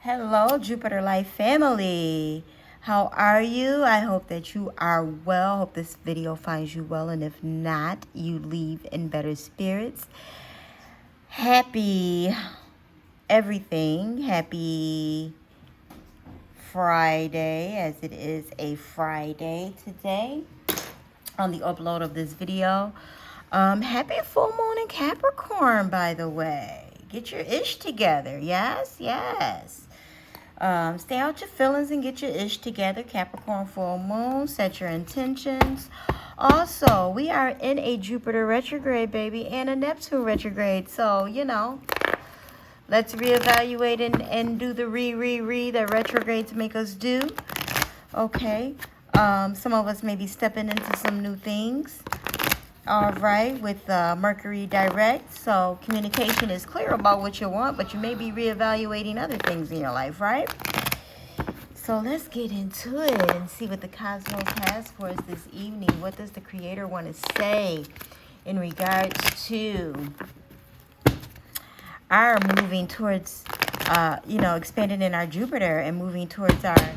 Hello, Jupiter Life family. How are you? I hope that you are well. Hope this video finds you well, and if not, you leave in better spirits. Happy everything. Happy Friday, as it is a Friday today on the upload of this video. Happy full moon in Capricorn, by the way. Get your ish together. Yes. Stay out your feelings and get your ish together. Capricorn full moon. Set your intentions. Also, we are in a Jupiter retrograde, baby, and a Neptune retrograde. So, let's reevaluate and do the that retrogrades make us do. Okay. Some of us may be stepping into some new things. All right, with Mercury direct, so communication is clear about what you want, but you may be reevaluating other things in your life, right? So let's get into it and see what the cosmos has for us this evening. What does the Creator want to say in regards to our moving towards, expanding in our Jupiter and moving towards our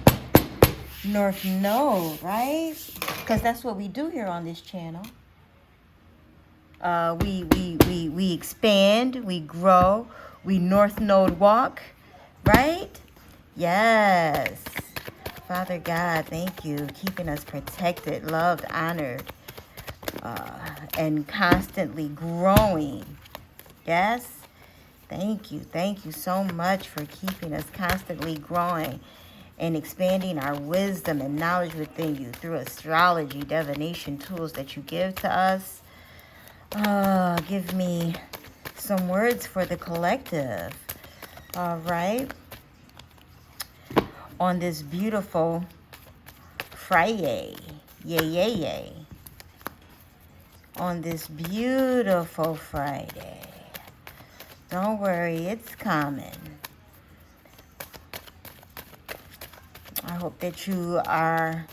North Node, right? Because that's what we do here on this channel. We expand, we grow, we North Node walk, right? Yes. Father God, thank you, keeping us protected, loved, honored, and constantly growing. Yes. Thank you so much for keeping us constantly growing and expanding our wisdom and knowledge within you through astrology, divination tools that you give to us. Give me some words for the collective. All right. On this beautiful Friday. Yay. On this beautiful Friday. Don't worry, it's coming. I hope that you are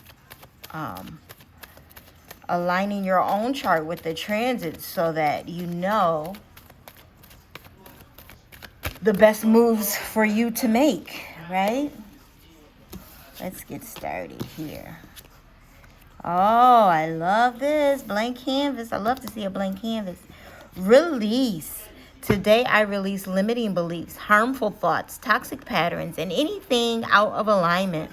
aligning your own chart with the transits so that you know the best moves for you to make, right? Let's get started here. Oh, I love this. Blank canvas. I love to see a blank canvas. Release. Today I release limiting beliefs, harmful thoughts, toxic patterns, and anything out of alignment.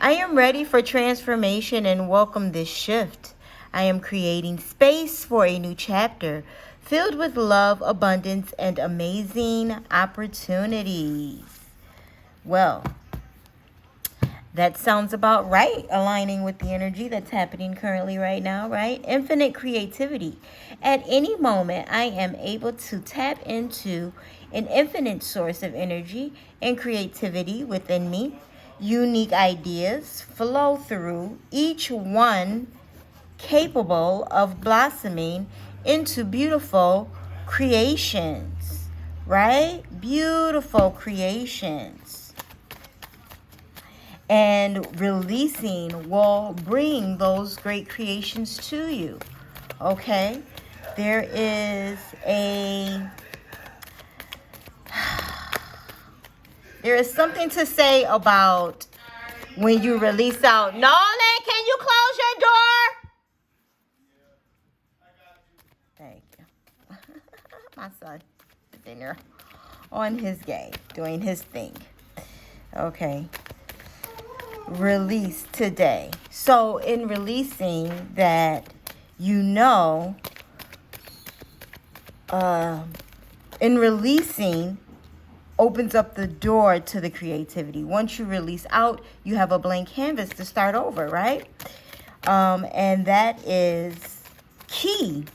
I am ready for transformation and welcome this shift. I am creating space for a new chapter filled with love, abundance, and amazing opportunities. Well, that sounds about right, aligning with the energy that's happening currently right now, right? Infinite creativity. At any moment, I am able to tap into an infinite source of energy and creativity within me. Unique ideas flow through, each one capable of blossoming into beautiful creations, right? Beautiful creations. And releasing will bring those great creations to you, okay? There is something to say about when you release out. Nolan, can you close your door? Thank you. My son is in there on his game, doing his thing. Okay. Release today. So in releasing that, in releasing opens up the door to the creativity. Once you release out, you have a blank canvas to start over, right? And that is key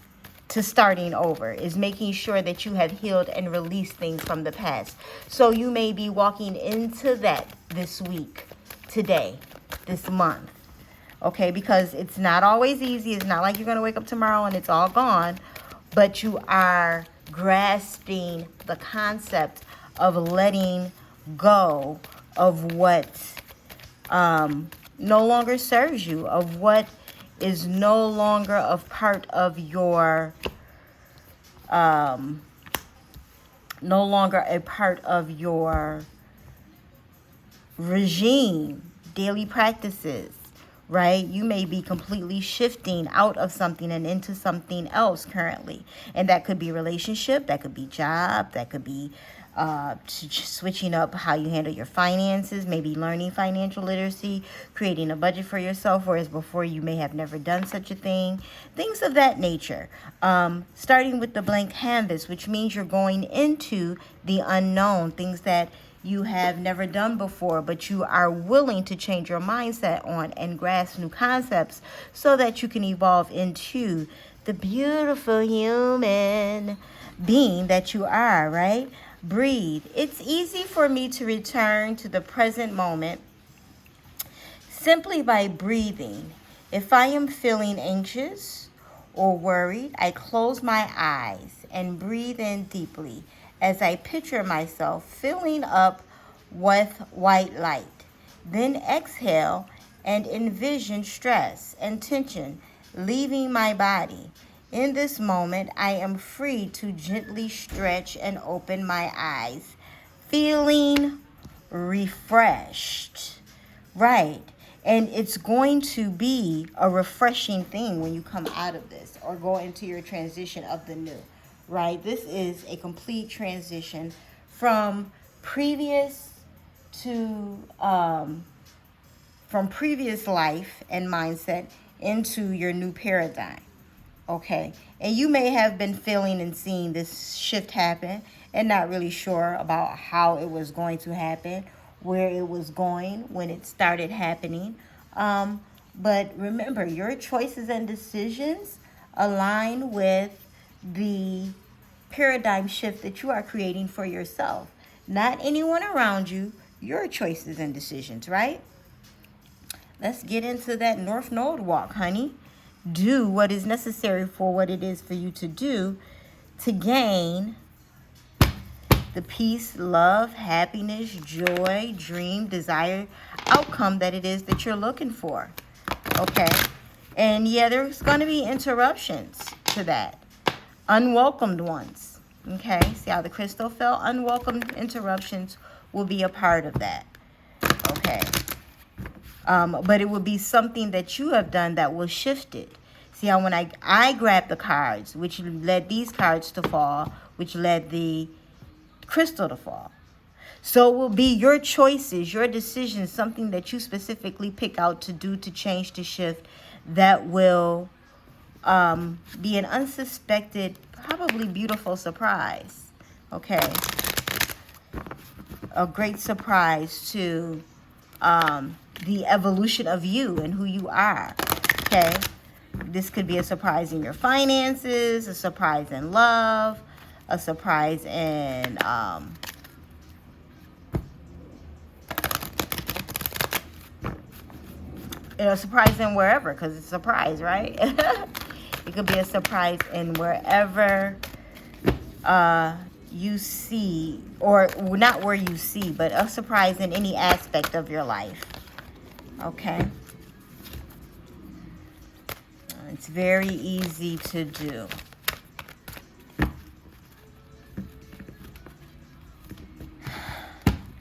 to starting over, is making sure that you have healed and released things from the past. So you may be walking into that this week, today, this month, okay? Because it's not always easy. It's not like you're going to wake up tomorrow and it's all gone, but you are grasping the concept of letting go of what no longer serves you, of what is no longer a part of your regime, daily practices, right? You may be completely shifting out of something and into something else currently. And that could be relationship, that could be job, that could be switching up how you handle your finances, maybe learning financial literacy, creating a budget for yourself, whereas before you may have never done such a thing, things of that nature. Starting with the blank canvas, which means you're going into the unknown, things that you have never done before, but you are willing to change your mindset on and grasp new concepts so that you can evolve into the beautiful human being that you are, right? Breathe. It's easy for me to return to the present moment simply by breathing. If I am feeling anxious or worried, I close my eyes and breathe in deeply as I picture myself filling up with white light. Then exhale and envision stress and tension leaving my body. In this moment, I am free to gently stretch and open my eyes, feeling refreshed. Right. And it's going to be a refreshing thing when you come out of this or go into your transition of the new. Right? This is a complete transition from previous life and mindset into your new paradigm. Okay, and you may have been feeling and seeing this shift happen and not really sure about how it was going to happen, where it was going when it started happening. But remember, your choices and decisions align with the paradigm shift that you are creating for yourself. Not anyone around you, your choices and decisions, right? Let's get into that North Node walk, honey. Do what is necessary for what it is for you to do to gain the peace, love, happiness, joy, dream, desire, outcome that it is that you're looking for. Okay? And yeah, there's going to be interruptions to that. Unwelcomed ones. Okay? See how the crystal fell? Unwelcomed interruptions will be a part of that. Okay? But it will be something that you have done that will shift it. See how when I grabbed the cards, which led these cards to fall, which led the crystal to fall. So it will be your choices, your decisions, something that you specifically pick out to do, to change, to shift, that will be an unsuspected, probably beautiful surprise. Okay? A great surprise to the evolution of you and who you are. Okay? This could be a surprise in your finances, a surprise in love, a surprise in a surprise in wherever, because it's a surprise, right? It could be a surprise in wherever you see, or not where you see, but a surprise in any aspect of your life. Okay? It's very easy to do.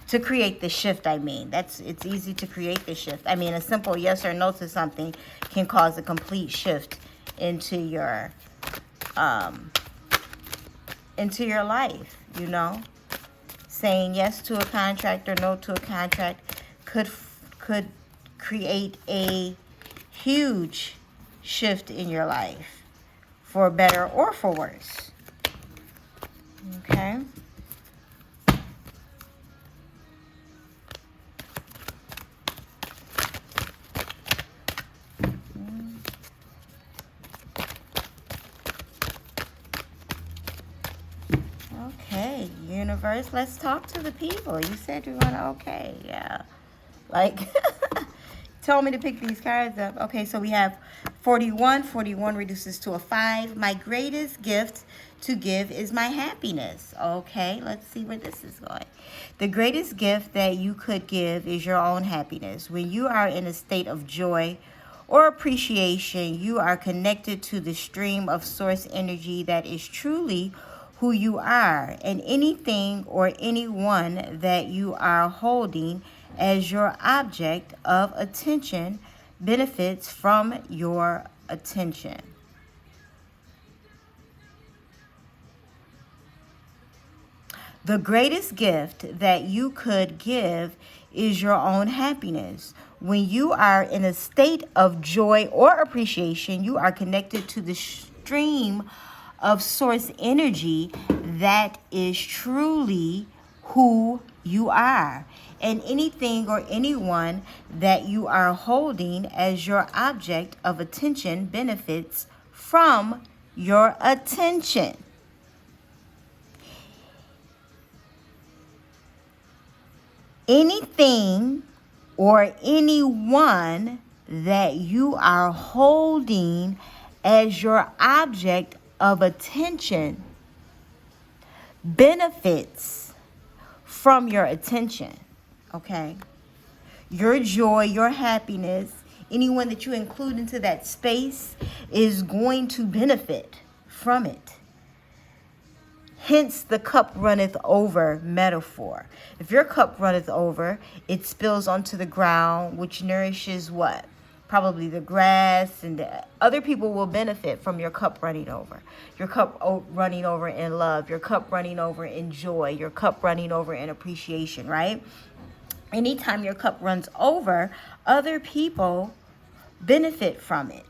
To create the shift, I mean. It's easy to create the shift. I mean, a simple yes or no to something can cause a complete shift into your life, you know? Saying yes to a contract or no to a contract could create a huge shift in your life, for better or for worse. Okay? Okay, universe, let's talk to the people. You said you want to, okay, yeah. Like, told me to pick these cards up. Okay, so we have 41. 41 reduces to a 5. My greatest gift to give is my happiness. Okay, let's see where this is going. The greatest gift that you could give is your own happiness. When you are in a state of joy or appreciation, you are connected to the stream of source energy that is truly who you are, and anything or anyone that you are holding as your object of attention benefits from your attention. The greatest gift that you could give is your own happiness. When you are in a state of joy or appreciation, you are connected to the stream of source energy that is truly who you are. And anything or anyone that you are holding as your object of attention benefits from your attention. Anything or anyone that you are holding as your object of attention benefits from your attention, okay? Your joy, your happiness, anyone that you include into that space is going to benefit from it. Hence the cup runneth over metaphor. If your cup runneth over, it spills onto the ground, which nourishes what? Probably the grass, and other people will benefit from your cup running over. Your cup running over in love, your cup running over in joy, your cup running over in appreciation, right? Anytime your cup runs over, other people benefit from it.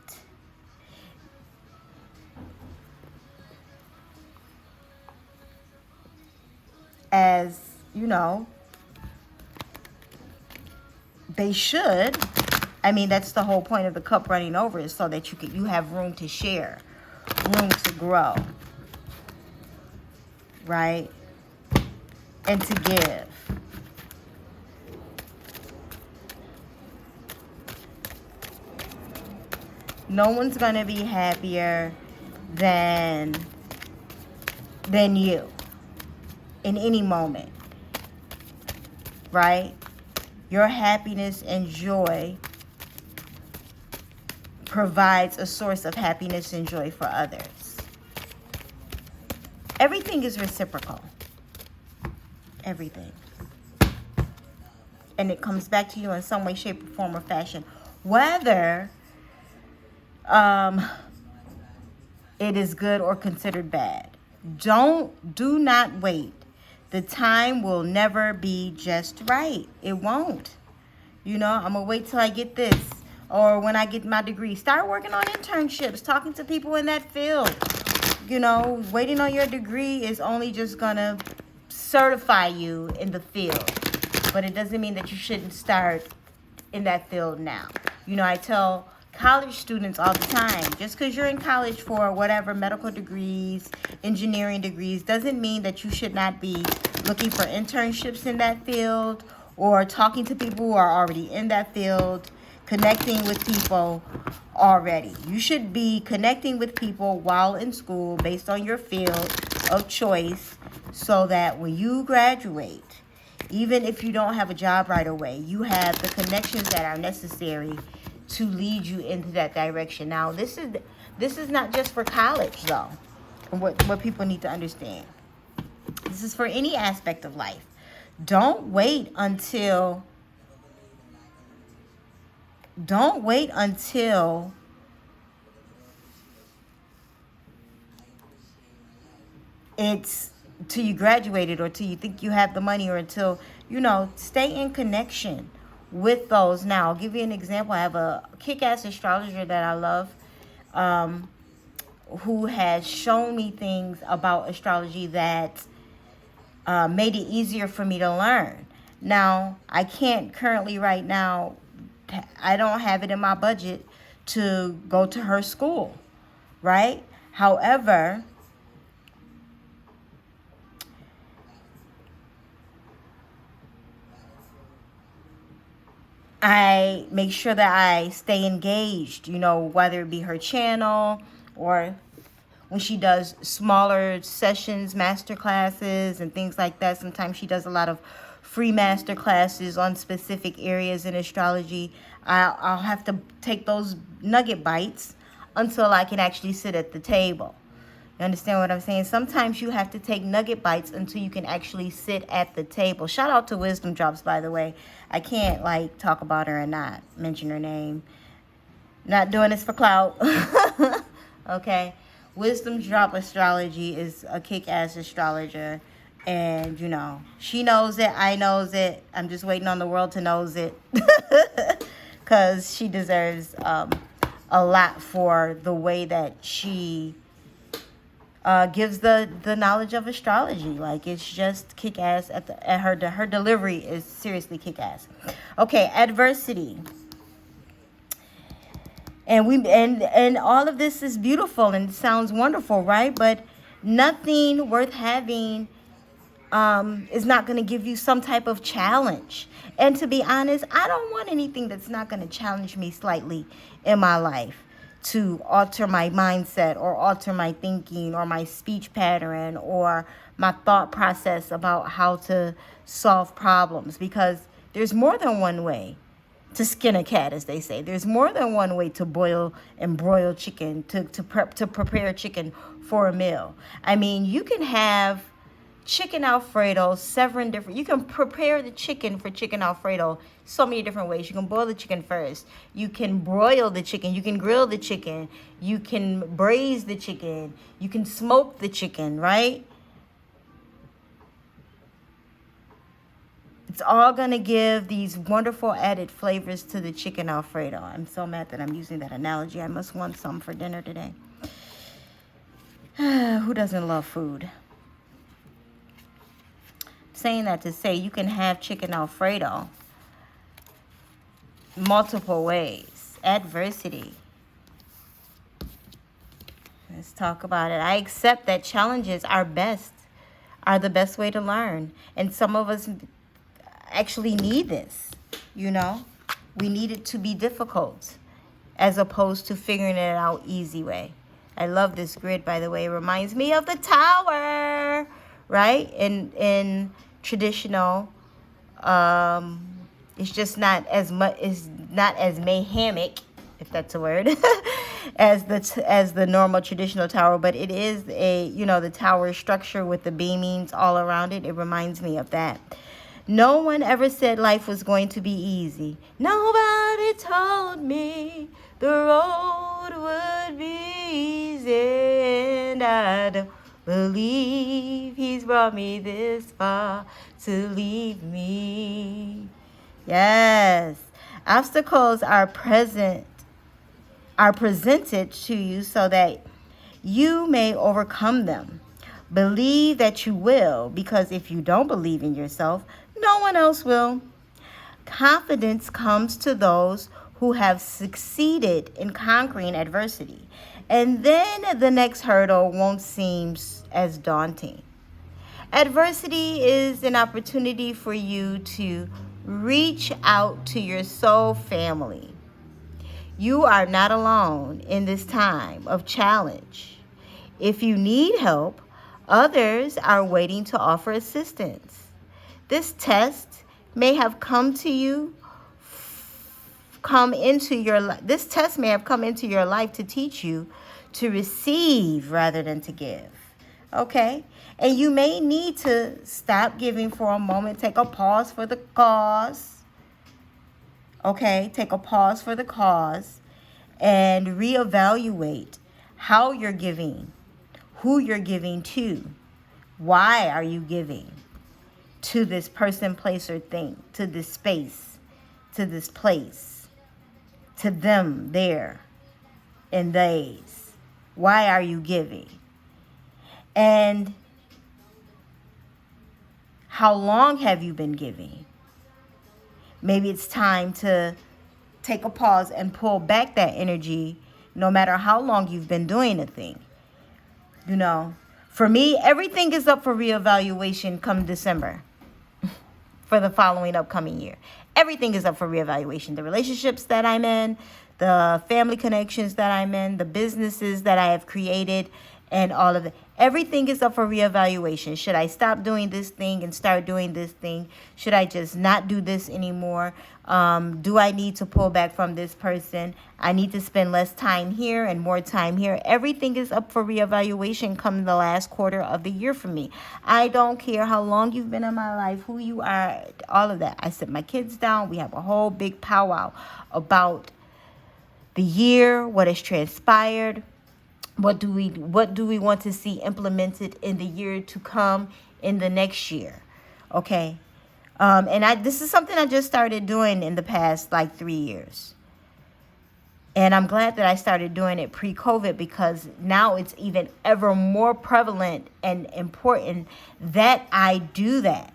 As you know, they should. I mean, that's the whole point of the cup running over, is so that you have room to share, room to grow, right? And to give. No one's going to be happier than you in any moment, right? Your happiness and joy provides a source of happiness and joy for others. Everything is reciprocal. Everything. And it comes back to you in some way, shape, or form, or fashion. Whether it is good or considered bad. Do not wait. The time will never be just right. It won't. I'm going to wait till I get this, or when I get my degree. Start working on internships, talking to people in that field. Waiting on your degree is only just going to certify you in the field. But it doesn't mean that you shouldn't start in that field now. I tell college students all the time, just because you're in college for whatever, medical degrees, engineering degrees, doesn't mean that you should not be looking for internships in that field, or talking to people who are already in that field, connecting with people already. You should be connecting with people while in school based on your field of choice, so that when you graduate, even if you don't have a job right away, you have the connections that are necessary to lead you into that direction. Now, this is not just for college, though. What people need to understand. This is for any aspect of life. Don't wait until it's till you graduated, or till you think you have the money, or until, stay in connection with those. Now, I'll give you an example. I have a kick-ass astrologer that I love, who has shown me things about astrology that made it easier for me to learn. Now, I can't currently right now, I don't have it in my budget to go to her school, right? However, I make sure that I stay engaged, whether it be her channel, or when she does smaller sessions, master classes, and things like that. Sometimes she does a lot of free master classes on specific areas in astrology. I'll have to take those nugget bites until I can actually sit at the table. You understand what I'm saying? Sometimes you have to take nugget bites until you can actually sit at the table. Shout out to Wisdom Drops, by the way. I can't, like, talk about her and not mention her name. Not doing this for clout. Okay? Wisdom Drop Astrology is a kick-ass astrologer. And, you know, she knows it. I knows it. I'm just waiting on the world to knows it. Because she deserves a lot for the way that she gives the knowledge of astrology. Like, it's just kick-ass. Her delivery is seriously kick-ass. Okay, adversity. And all of this is beautiful and sounds wonderful, right? But nothing worth having is not going to give you some type of challenge. And to be honest, I don't want anything that's not going to challenge me slightly in my life to alter my mindset or alter my thinking or my speech pattern or my thought process about how to solve problems. Because there's more than one way to skin a cat, as they say. There's more than one way to boil and broil chicken, to prepare chicken for a meal. I mean, you can have chicken Alfredo, you can prepare the chicken for chicken Alfredo so many different ways. You can boil the chicken first. You can broil the chicken. You can grill the chicken. You can braise the chicken. You can smoke the chicken, right? It's all going to give these wonderful added flavors to the chicken Alfredo. I'm so mad that I'm using that analogy. I must want some for dinner today. Who doesn't love food? Saying that to say you can have chicken Alfredo multiple ways. Adversity. Let's talk about it. I accept that challenges are the best way to learn. And some of us actually need this, you know. We need it to be difficult as opposed to figuring it out easy way. I love this grid, by the way. It reminds me of the tower, right? In traditional, it's just not as much, it's not as mayhemic, if that's a word, as the normal traditional tower, but it is the tower structure with the beamings all around it. It reminds me of that. No one ever said life was going to be easy. Nobody told me the road would be easy, and I don't believe he's brought me this far to leave me. Yes. Obstacles are presented to you so that you may overcome them. Believe that you will, because if you don't believe in yourself, no one else will. Confidence comes to those who have succeeded in conquering adversity. And then the next hurdle won't seem as daunting. Adversity is an opportunity for you to reach out to your soul family. You are not alone in this time of challenge. If you need help, others are waiting to offer assistance. This test may have come into your life to teach you to receive rather than to give. Okay? And you may need to stop giving for a moment. Take a pause for the cause. Okay? Take a pause for the cause and reevaluate how you're giving, who you're giving to, why are you giving to this person, place, or thing, to this space, to this place, to them, there, and theys. Why are you giving? And how long have you been giving? Maybe it's time to take a pause and pull back that energy, no matter how long you've been doing a thing. You know, for me, everything is up for reevaluation come December for the following upcoming year. Everything is up for reevaluation. The relationships that I'm in, the family connections that I'm in, the businesses that I have created, and all of it. Everything is up for reevaluation. Should I stop doing this thing and start doing this thing? Should I just not do this anymore? Do I need to pull back from this person? I need to spend less time here and more time here. Everything is up for reevaluation come the last quarter of the year for me. I don't care how long you've been in my life, who you are, all of that. I sit my kids down. We have a whole big powwow about the year, what has transpired. What do we want to see implemented in the year to come, in the next year? Okay. And this is something I just started doing in the past like 3 years. And I'm glad that I started doing it pre-COVID, because now it's even ever more prevalent and important that I do that,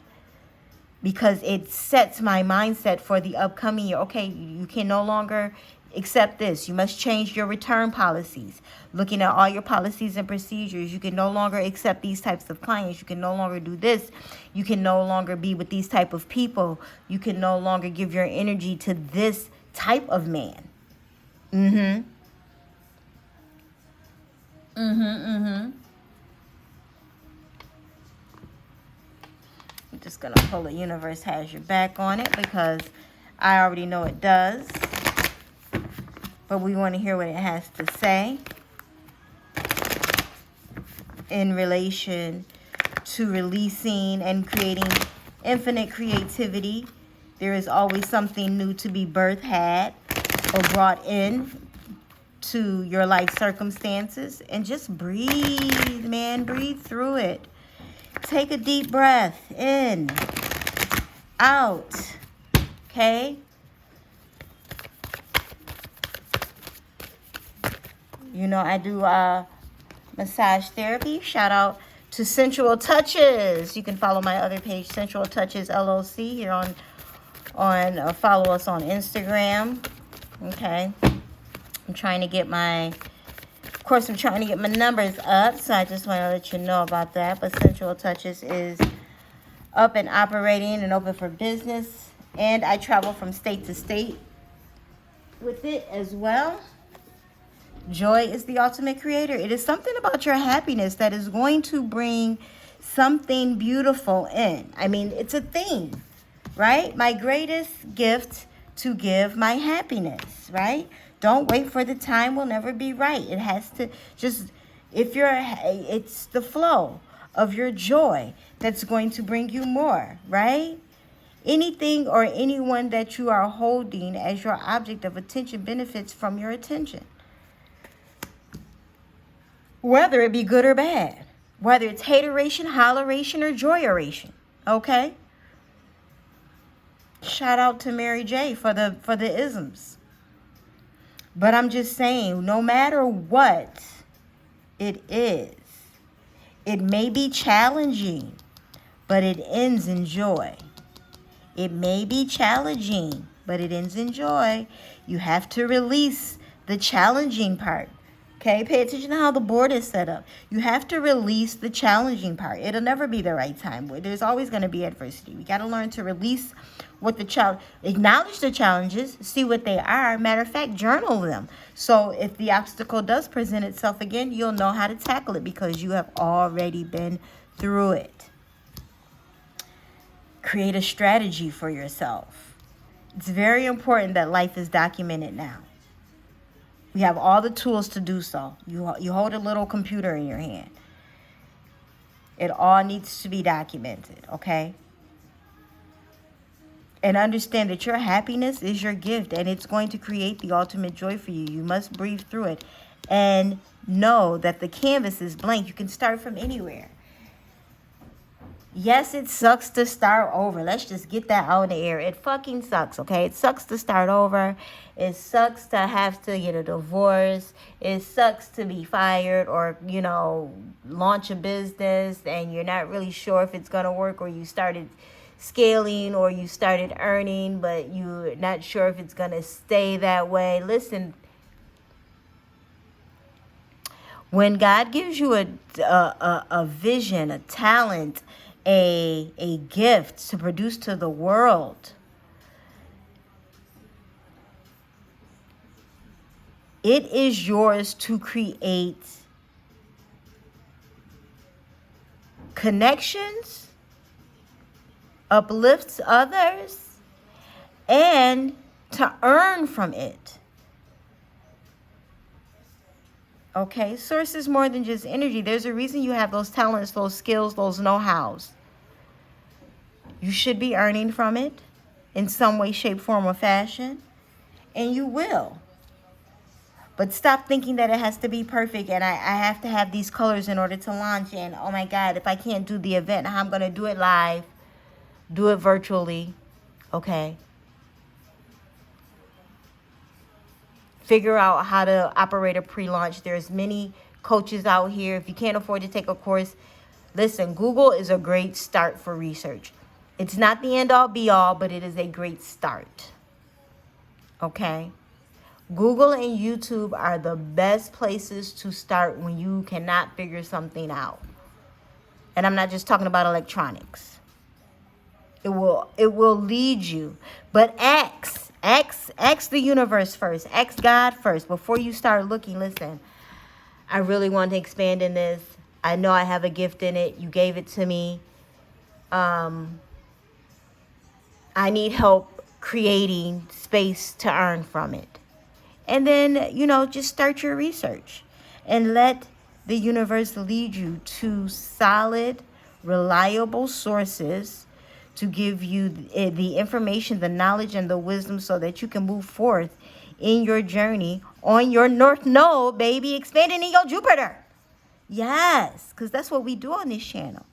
because it sets my mindset for the upcoming year. Okay, you can no longer accept this. You must change your return policies. Looking at all your policies and procedures, you can no longer accept these types of clients. You can no longer do this. You can no longer be with these type of people. You can no longer give your energy to this type of man. I'm just going to pull a universe has your back on it, because I already know it does. But we want to hear what it has to say in relation to releasing and creating infinite creativity. There is always something new to be birthed, had, or brought in to your life circumstances. And just breathe, man. Breathe through it. Take a deep breath in, out. Okay? You know, I do massage therapy. Shout out to Sensual Touches. You can follow my other page, Sensual Touches LLC, here on follow us on Instagram. Okay. I'm trying to get my numbers up, so I just want to let you know about that. But Sensual Touches is up and operating and open for business. And I travel from state to state with it as well. Joy is the ultimate creator. It is something about your happiness that is going to bring something beautiful in. I mean, it's a thing, right? My greatest gift to give, my happiness, right? Don't wait for the time will never be right. It has to just, it's the flow of your joy that's going to bring you more, right? Anything or anyone that you are holding as your object of attention benefits from your attention. Whether it be good or bad. Whether it's hateration, holleration, or joyeration. Okay? Shout out to Mary J for the isms. But I'm just saying, no matter what it is, it may be challenging, but it ends in joy. It may be challenging, but it ends in joy. You have to release the challenging part. Okay, pay attention to how the board is set up. You have to release the challenging part. It'll never be the right time. There's always going to be adversity. We got to learn to release what the challenge, acknowledge the challenges, see what they are. Matter of fact, journal them. So if the obstacle does present itself again, you'll know how to tackle it because you have already been through it. Create a strategy for yourself. It's very important that life is documented now. We have all the tools to do so. You hold a little computer in your hand. It all needs to be documented, okay? And understand that your happiness is your gift, and it's going to create the ultimate joy for you. You must breathe through it and know that the canvas is blank. You can start from anywhere. Yes, it sucks to start over. Let's just get that out in the air. It fucking sucks, okay? It sucks to start over. It sucks to have to get a divorce. It sucks to be fired or, launch a business and you're not really sure if it's going to work, or you started scaling or you started earning, but you're not sure if it's going to stay that way. Listen, when God gives you a vision, a talent, a gift to produce to the world, it is yours to create connections, uplifts others, and to earn from it. Okay, source is more than just energy. There's a reason you have those talents, those skills, those know-hows. You should be earning from it in some way, shape, form, or fashion. And you will. But stop thinking that it has to be perfect and I have to have these colors in order to launch. And oh my God, if I can't do the event, how I'm going to do it live, do it virtually. Okay. Figure out how to operate a pre-launch. There's many coaches out here. If you can't afford to take a course, listen, Google is a great start for research. It's not the end all be all, but it is a great start. Okay? Google and YouTube are the best places to start when you cannot figure something out. And I'm not just talking about electronics. It will lead you. But ask the universe first. Ask God first before you start looking. Listen, I really want to expand in this. I know I have a gift in it. You gave it to me. I need help creating space to earn from it. And then, just start your research and let the universe lead you to solid, reliable sources to give you the information, the knowledge, and the wisdom so that you can move forth in your journey on your North Node, baby, expanding in your Jupiter. Yes, because that's what we do on this channel.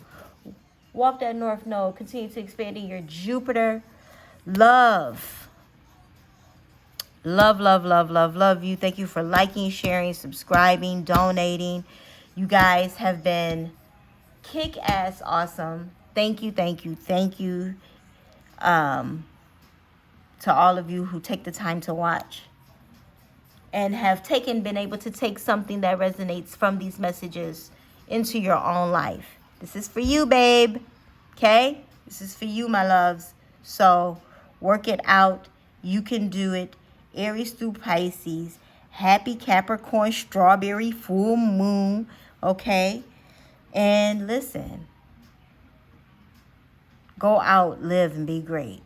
Walk that North Node, continue to expand in your Jupiter. Love. Love, love, love, love, love you. Thank you for liking, sharing, subscribing, donating. You guys have been kick-ass awesome. Thank you, thank you, thank you to all of you who take the time to watch and have been able to take something that resonates from these messages into your own life. This is for you, babe. Okay? This is for you, my loves. So work it out. You can do it. Aries through Pisces. Happy Capricorn strawberry full moon. Okay? And listen. Go out, live, and be great.